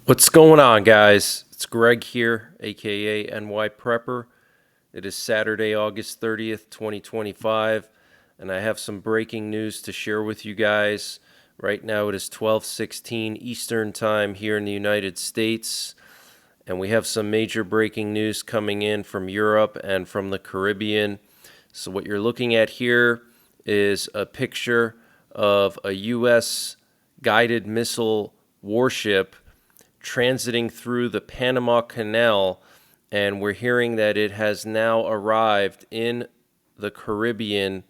What's going on, guys? It's Greg here, aka NYPrepper. It is Saturday, August 30th, 2025, and I have some breaking news to share with you guys. Right now it is 12:16 Eastern Time here in the United States, and we have some major breaking news coming in from Europe and from the Caribbean. So what you're looking at here is a picture of a U.S. guided missile warship transiting through the Panama Canal, and we're hearing that it has now arrived in the Caribbean,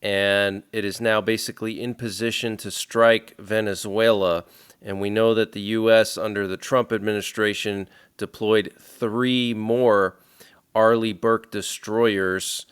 and it is now basically in position to strike Venezuela. And we know that the U.S. under the Trump administration deployed 3 more Arleigh Burke destroyers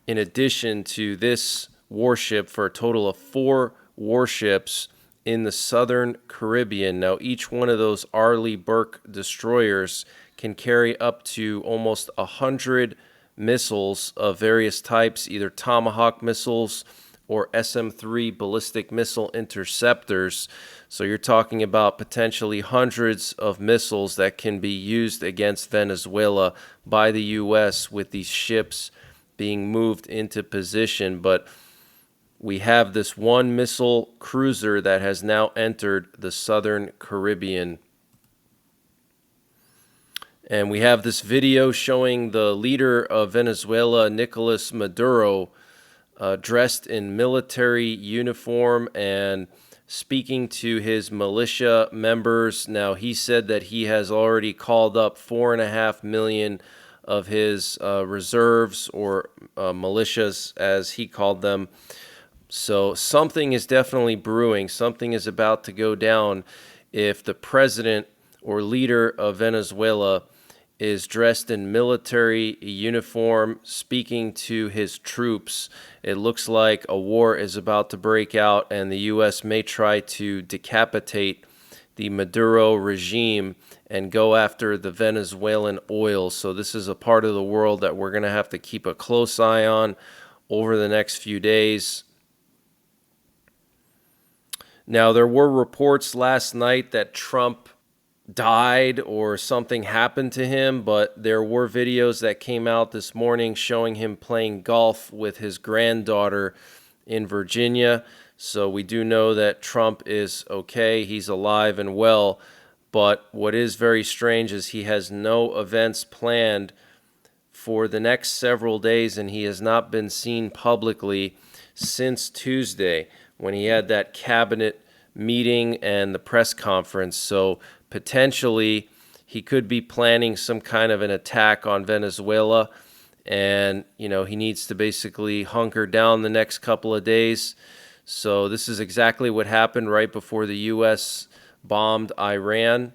in addition to this warship, for a total of 4 warships in the southern Caribbean. Now, each one of those Arleigh Burke destroyers can carry up to almost 100 missiles of various types, either Tomahawk missiles or SM-3 ballistic missile interceptors. So you're talking about potentially hundreds of missiles that can be used against Venezuela by the U.S. with these ships being moved into position. But we have this one missile cruiser that has now entered the southern Caribbean. And we have this video showing the leader of Venezuela, Nicolas Maduro, dressed in military uniform and speaking to his militia members. Now, he said that he has already called up 4.5 million of his reserves, or militias as he called them. So something is definitely brewing. Something is about to go down if the president or leader of Venezuela is dressed in military uniform speaking to his troops. It looks like a war is about to break out, and the U.S. may try to decapitate the Maduro regime and go after the Venezuelan oil. So this is a part of the world that we're going to have to keep a close eye on over the next few days. Now, there were reports last night that Trump died or something happened to him, but there were videos that came out this morning showing him playing golf with his granddaughter in Virginia. So we do know that Trump is okay. He's alive and well. But what is very strange is he has no events planned for the next several days, and he has not been seen publicly since Tuesday, when he had that cabinet meeting and the press conference. So potentially he could be planning some kind of an attack on Venezuela, and he needs to basically hunker down the next couple of days. So this is exactly what happened right before the U.S. bombed Iran.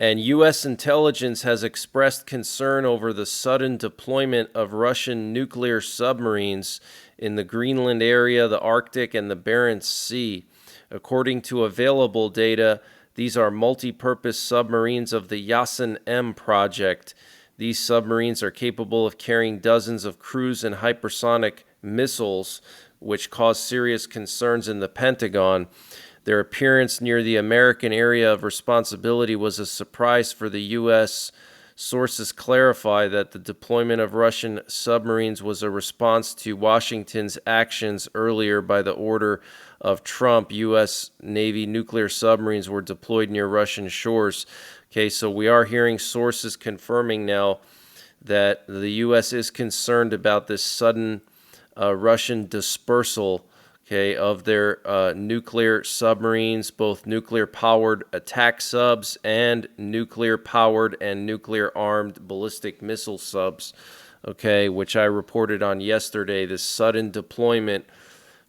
And U.S. intelligence has expressed concern over the sudden deployment of Russian nuclear submarines in the Greenland area, the Arctic, and the Barents Sea. According to available data, these are multi-purpose submarines of the Yasin-M project. These submarines are capable of carrying dozens of cruise and hypersonic missiles, which cause serious concerns in the Pentagon. Their appearance near the American area of responsibility was a surprise for the U.S. Sources clarify that the deployment of Russian submarines was a response to Washington's actions earlier. By the order of Trump, U.S. Navy nuclear submarines were deployed near Russian shores. Okay, so we are hearing sources confirming now that the U.S. is concerned about this sudden Russian dispersal, of their nuclear submarines, both nuclear-powered attack subs and nuclear-powered and nuclear-armed ballistic missile subs, which I reported on yesterday. This sudden deployment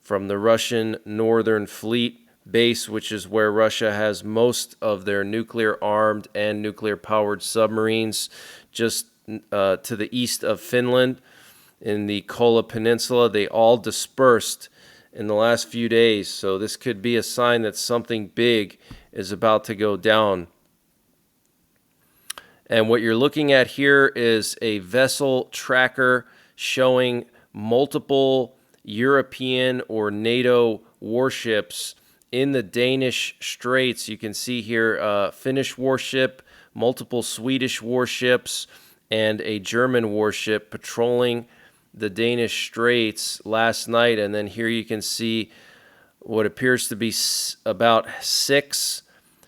from the Russian Northern Fleet base, which is where Russia has most of their nuclear-armed and nuclear-powered submarines, just to the east of Finland in the Kola Peninsula. They all dispersed in the last few days, so this could be a sign that something big is about to go down. And what you're looking at here is a vessel tracker showing multiple European or NATO warships in the Danish Straits. You can see here Finnish warship, multiple Swedish warships, and a German warship patrolling the Danish Straits last night. And then here you can see what appears to be about 6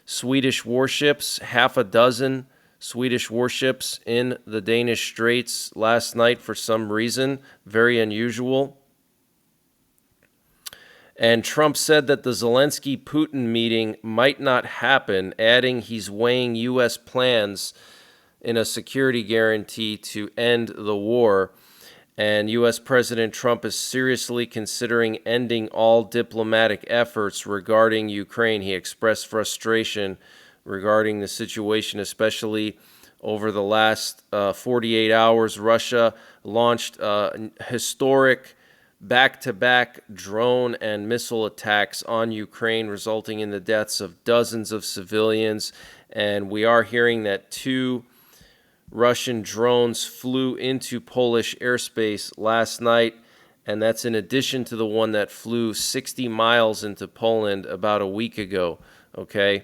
Swedish warships, half a dozen Swedish warships in the Danish Straits last night for some reason. Very unusual. And Trump said that the Zelensky-Putin meeting might not happen, adding he's weighing U.S. plans in a security guarantee to end the war. And U.S. President Trump is seriously considering ending all diplomatic efforts regarding Ukraine. He expressed frustration regarding the situation, especially over the last 48 hours. Russia launched historic back-to-back drone and missile attacks on Ukraine, resulting in the deaths of dozens of civilians. And we are hearing that 2 Russian drones flew into Polish airspace last night, and that's in addition to the one that flew 60 miles into Poland about a week ago, okay?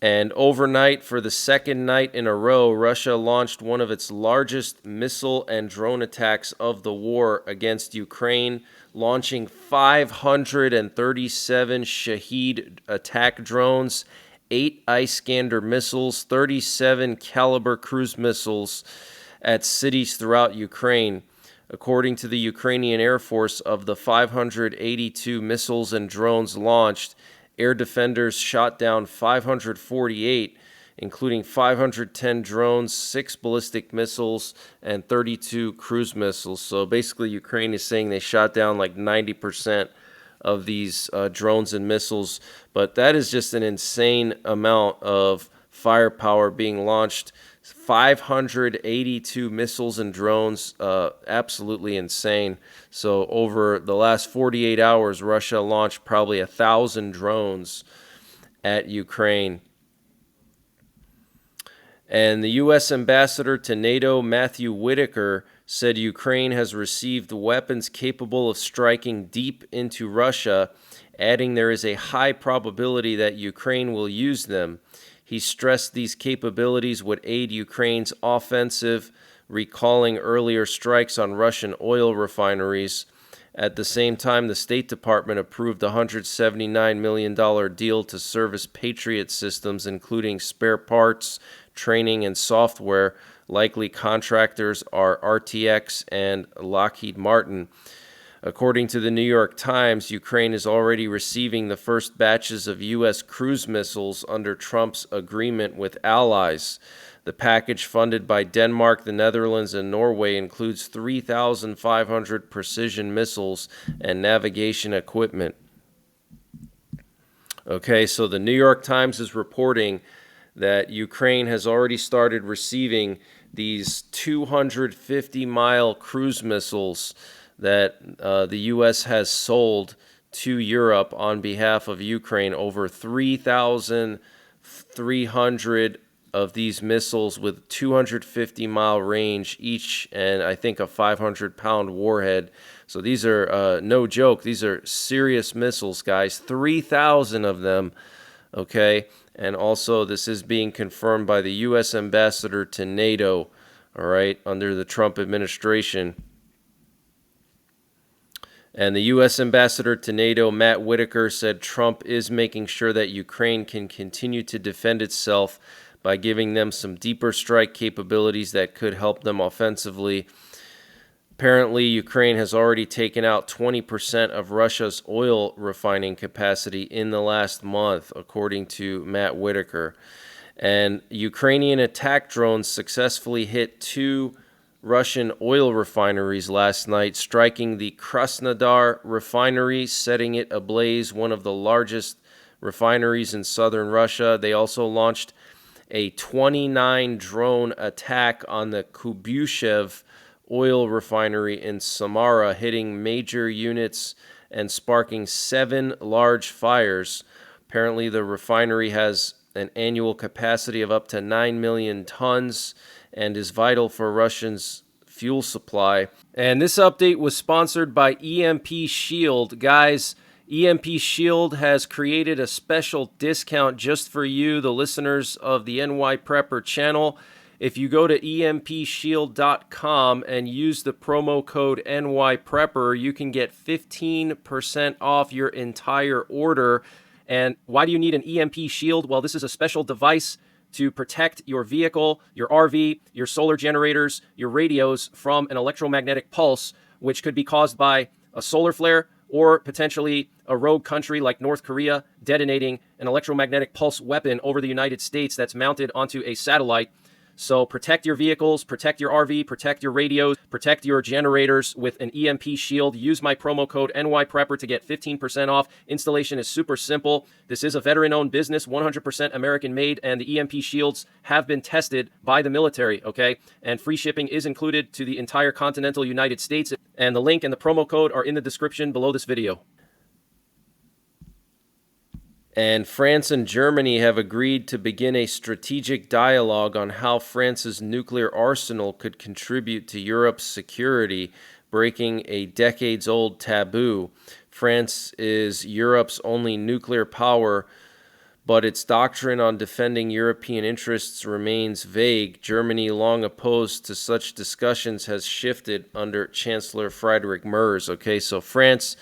And overnight, for the second night in a row, Russia launched one of its largest missile and drone attacks of the war against Ukraine, launching 537 Shahed attack drones, 8 Iskander missiles, 37 Caliber cruise missiles at cities throughout Ukraine. According to the Ukrainian Air Force, of the 582 missiles and drones launched, air defenders shot down 548, including 510 drones, 6 ballistic missiles, and 32 cruise missiles. So basically, Ukraine is saying they shot down like 90% of these drones and missiles. But that is just an insane amount of firepower being launched. 582 missiles and drones, absolutely insane. So over the last 48 hours, Russia launched probably 1,000 drones at Ukraine. And the U.S. ambassador to NATO, Matthew Whitaker, said Ukraine has received weapons capable of striking deep into Russia, adding there is a high probability that Ukraine will use them. He stressed these capabilities would aid Ukraine's offensive, recalling earlier strikes on Russian oil refineries. At the same time, the State Department approved a $179 million deal to service Patriot systems, including spare parts, training, and software. Likely contractors are RTX and Lockheed Martin. According to the New York Times, Ukraine is already receiving the first batches of U.S. cruise missiles under Trump's agreement with allies. The package, funded by Denmark, the Netherlands, and Norway, includes 3,500 precision missiles and navigation equipment. Okay, so the New York Times is reporting that Ukraine has already started receiving these 250-mile cruise missiles that the U.S. has sold to Europe on behalf of Ukraine. Over 3,300 of these missiles with 250-mile range each, and I think a 500-pound warhead. So these are no joke. These are serious missiles, guys. 3,000 of them, okay? And also, this is being confirmed by the U.S. ambassador to NATO, all right, under the Trump administration. And the U.S. ambassador to NATO, Matt Whitaker, said Trump is making sure that Ukraine can continue to defend itself by giving them some deeper strike capabilities that could help them offensively. Apparently, Ukraine has already taken out 20% of Russia's oil refining capacity in the last month, according to Matt Whitaker. And Ukrainian attack drones successfully hit 2 Russian oil refineries last night, striking the Krasnodar refinery, setting it ablaze, one of the largest refineries in southern Russia. They also launched a 29 drone attack on the Kubyshev oil refinery in Samara, hitting major units and sparking 7 large fires. Apparently, the refinery has an annual capacity of up to 9 million tons and is vital for Russia's fuel supply. And this update was sponsored by EMP Shield. Guys, EMP Shield has created a special discount just for you, the listeners of the NYPrepper channel. If you go to empshield.com and use the promo code NYPrepper, you can get 15% off your entire order. And why do you need an EMP Shield? Well, this is a special device to protect your vehicle, your RV, your solar generators, your radios from an electromagnetic pulse, which could be caused by a solar flare or potentially a rogue country like North Korea detonating an electromagnetic pulse weapon over the United States that's mounted onto a satellite. So protect your vehicles, protect your RV, protect your radios, protect your generators with an EMP Shield. Use my promo code NYPrepper to get 15% off. Installation is super simple. This is a veteran-owned business, 100% American-made, and the EMP Shields have been tested by the military, okay? And free shipping is included to the entire continental United States. And the link and the promo code are in the description below this video. And France and Germany have agreed to begin a strategic dialogue on how France's nuclear arsenal could contribute to Europe's security, breaking a decades-old taboo. France is Europe's only nuclear power, but its doctrine on defending European interests remains vague. Germany, long opposed to such discussions, has shifted under Chancellor Friedrich Merz. Okay, so France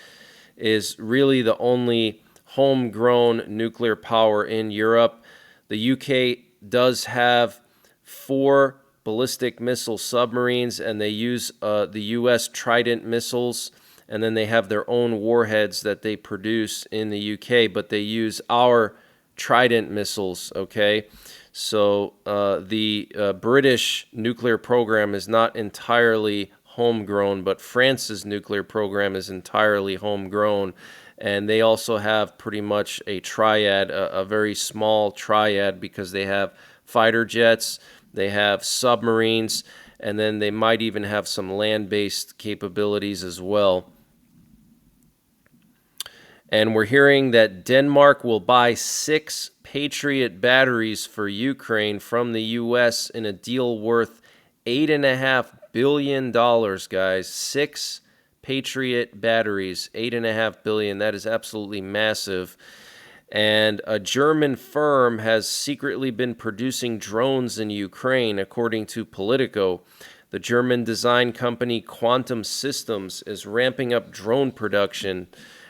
is really the only homegrown nuclear power in Europe. The UK does have 4 ballistic missile submarines, and they use the US Trident missiles, and then they have their own warheads that they produce in the UK, but they use our Trident missiles, okay? So the British nuclear program is not entirely homegrown, but France's nuclear program is entirely homegrown. And they also have pretty much a triad, a very small triad, because they have fighter jets, they have submarines, and then they might even have some land-based capabilities as well. And we're hearing that Denmark will buy 6 Patriot batteries for Ukraine from the U.S. in a deal worth $8.5 billion, guys. 6 Patriot batteries, $8.5 billion. That is absolutely massive. And a German firm has secretly been producing drones in Ukraine, according to Politico. The German design company Quantum Systems is ramping up drone production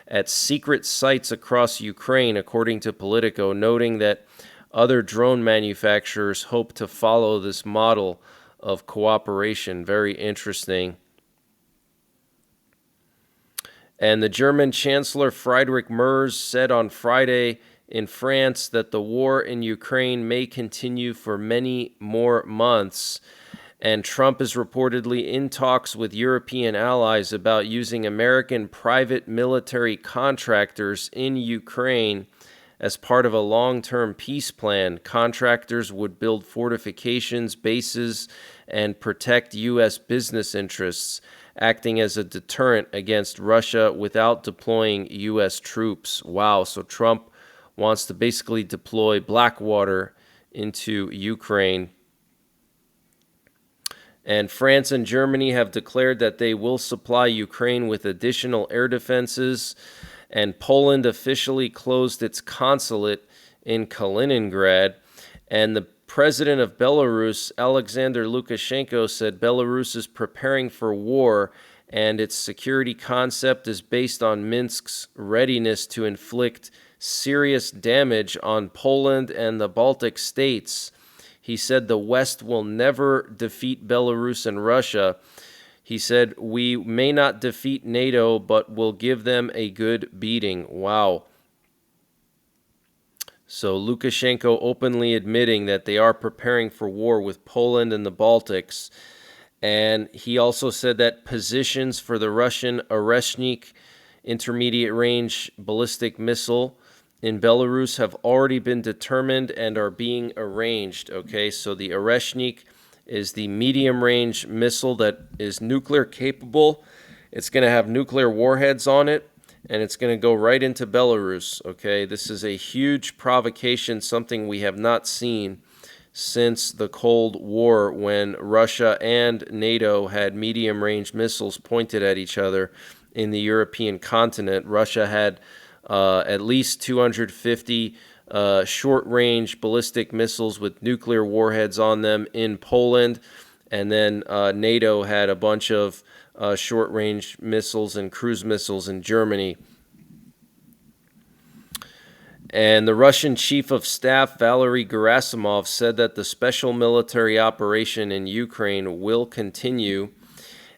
at secret sites across Ukraine, according to Politico, noting that other drone manufacturers hope to follow this model of cooperation. Very interesting. And the German Chancellor Friedrich Merz said on Friday in France that the war in Ukraine may continue for many more months. And Trump is reportedly in talks with European allies about using American private military contractors in Ukraine as part of a long-term peace plan. Contractors would build fortifications, bases, and protect U.S. business interests, acting as a deterrent against Russia without deploying U.S. troops. Wow, so Trump wants to basically deploy Blackwater into Ukraine. And France and Germany have declared that they will supply Ukraine with additional air defenses, and Poland officially closed its consulate in Kaliningrad. And the president of Belarus, Alexander Lukashenko, said Belarus is preparing for war, and its security concept is based on Minsk's readiness to inflict serious damage on Poland and the Baltic states. He said the West will never defeat Belarus and Russia. He said, we may not defeat NATO, but we'll give them a good beating. Wow. So Lukashenko openly admitting that they are preparing for war with Poland and the Baltics. And he also said that positions for the Russian Oreshnik intermediate-range ballistic missile in Belarus have already been determined and are being arranged. Okay, so the Oreshnik is the medium-range missile that is nuclear capable. It's going to have nuclear warheads on it, and it's going to go right into Belarus. Okay, this is a huge provocation, something we have not seen since the Cold War, when Russia and NATO had medium-range missiles pointed at each other in the European continent. Russia had at least 250 short-range ballistic missiles with nuclear warheads on them in Poland. And then NATO had a bunch of short-range missiles and cruise missiles in Germany. And the Russian Chief of Staff, Valery Gerasimov, said that the special military operation in Ukraine will continue,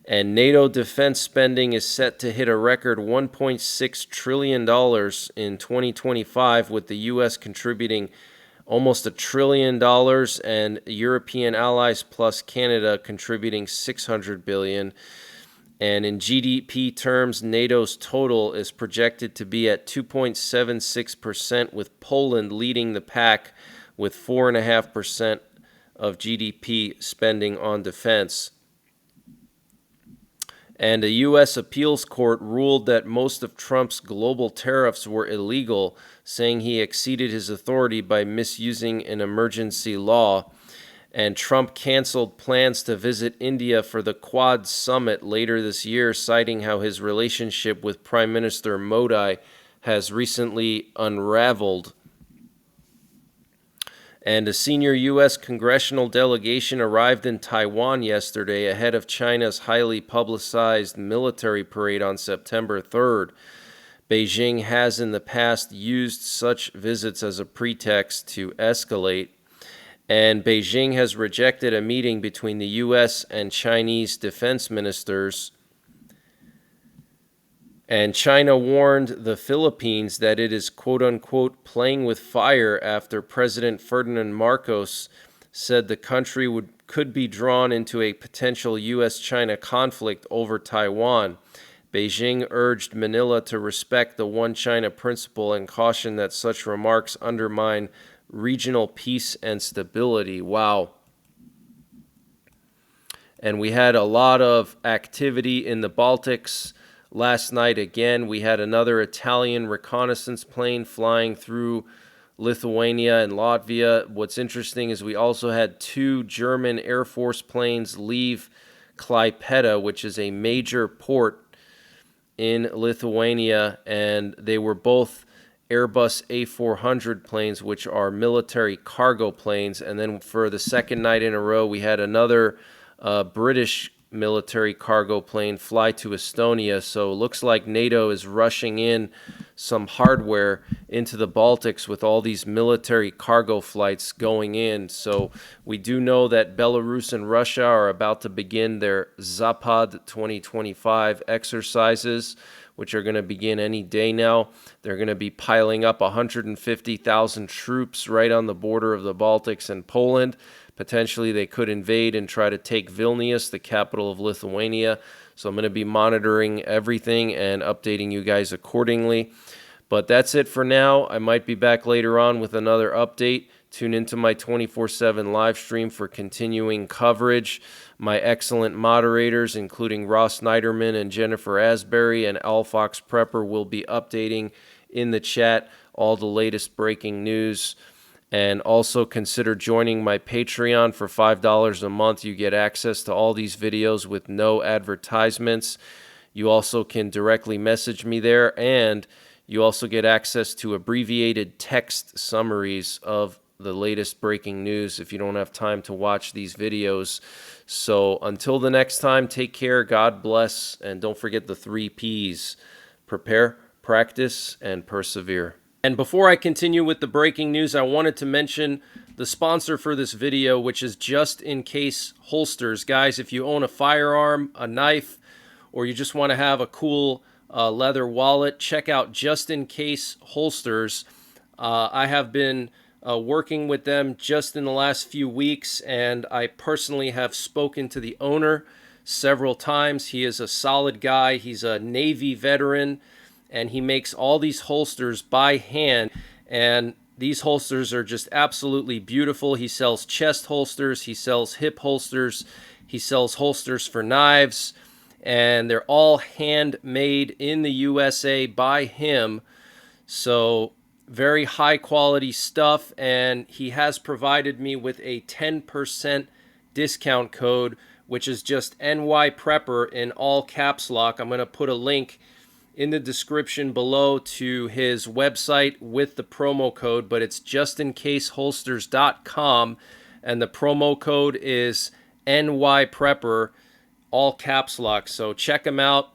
and NATO defense spending is set to hit a record $1.6 trillion in 2025, with the U.S. contributing almost $1 trillion and European allies plus Canada contributing $600 billion. And in GDP terms, NATO's total is projected to be at 2.76%, with Poland leading the pack with 4.5% of GDP spending on defense. And a U.S. appeals court ruled that most of Trump's global tariffs were illegal, saying he exceeded his authority by misusing an emergency law. And Trump canceled plans to visit India for the Quad summit later this year, citing how his relationship with Prime Minister Modi has recently unraveled. And a senior U.S. congressional delegation arrived in Taiwan yesterday ahead of China's highly publicized military parade on September 3rd. Beijing has in the past used such visits as a pretext to escalate. And Beijing has rejected a meeting between the U.S. and Chinese defense ministers. And China warned the Philippines that it is, quote-unquote, playing with fire after President Ferdinand Marcos said the country could be drawn into a potential U.S.-China conflict over Taiwan. Beijing urged Manila to respect the One China principle and cautioned that such remarks undermine regional peace and stability. Wow. And we had a lot of activity in the Baltics last night. Again, we had another Italian reconnaissance plane flying through Lithuania and Latvia. What's interesting is we also had 2 German Air Force planes leave Klaipėda, which is a major port in Lithuania, and they were both Airbus A400 planes, which are military cargo planes. And then for the second night in a row, we had another British military cargo plane fly to Estonia. So it looks like NATO is rushing in some hardware into the Baltics with all these military cargo flights going in. So we do know that Belarus and Russia are about to begin their Zapad 2025 exercises, which are going to begin any day now. They're going to be piling up 150,000 troops right on the border of the Baltics and Poland. Potentially, they could invade and try to take Vilnius, the capital of Lithuania. So I'm going to be monitoring everything and updating you guys accordingly. But that's it for now. I might be back later on with another update. Tune into my 24/7 live stream for continuing coverage. My excellent moderators, including Ross Niderman and Jennifer Asbury and NYPrepper, will be updating in the chat all the latest breaking news. And also consider joining my Patreon for $5 a month. You get access to all these videos with no advertisements. You also can directly message me there, and you also get access to abbreviated text summaries of the latest breaking news if you don't have time to watch these videos. So until the next time, take care, God bless, and don't forget the 3 Ps: prepare, practice, and persevere. And before I continue with the breaking news, I wanted to mention the sponsor for this video, which is Just In Case Holsters. Guys, if you own a firearm, a knife, or you just want to have a cool leather wallet, check out Just In Case Holsters. I have been working with them just in the last few weeks, and I personally have spoken to the owner several times. He is a solid guy. He's a Navy veteran, and he makes all these holsters by hand, and these holsters are just absolutely beautiful. He sells chest holsters, he sells hip holsters, he sells holsters for knives, and they're all handmade in the USA by him. So very high quality stuff, and he has provided me with a 10% discount code, which is just NYPrepper in all caps lock. I'm going to put a link in the description below to his website with the promo code, but it's justincaseholsters.com, and the promo code is NYPrepper, all caps lock. So check him out.